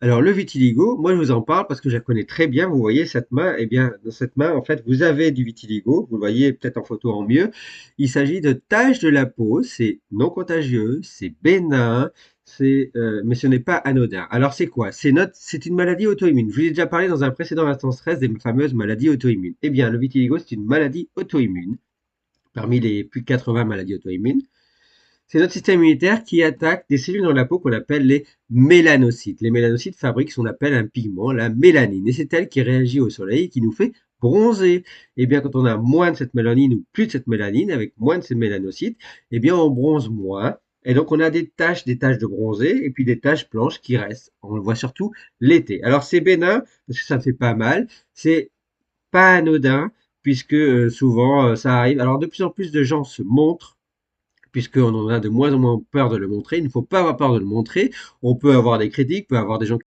Alors le vitiligo, moi je vous en parle parce que je la connais très bien. Vous voyez cette main, eh bien dans cette main, en fait, vous avez du vitiligo. Vous le voyez peut-être en photo en mieux. Il s'agit de taches de la peau. C'est non contagieux, c'est bénin, mais ce n'est pas anodin. Alors c'est quoi? C'est une maladie auto-immune. Je vous ai déjà parlé dans un précédent instant stress des fameuses maladies auto-immunes. Eh bien, le vitiligo, c'est une maladie auto-immune parmi les plus de 80 maladies auto-immunes. C'est notre système immunitaire qui attaque des cellules dans la peau qu'on appelle les mélanocytes. Les mélanocytes fabriquent ce qu'on appelle un pigment, la mélanine. Et c'est elle qui réagit au soleil et qui nous fait bronzer. Et bien, quand on a moins de cette mélanine ou plus de cette mélanine, avec moins de ces mélanocytes, eh bien, on bronze moins. Et donc, on a des taches de bronzé et puis des taches blanches qui restent. On le voit surtout l'été. Alors, c'est bénin parce que ça ne fait pas mal. C'est pas anodin puisque souvent ça arrive. Alors, de plus en plus de gens se montrent puisqu'on en a de moins en moins peur de le montrer. Il ne faut pas avoir peur de le montrer. On peut avoir des critiques, peut avoir des gens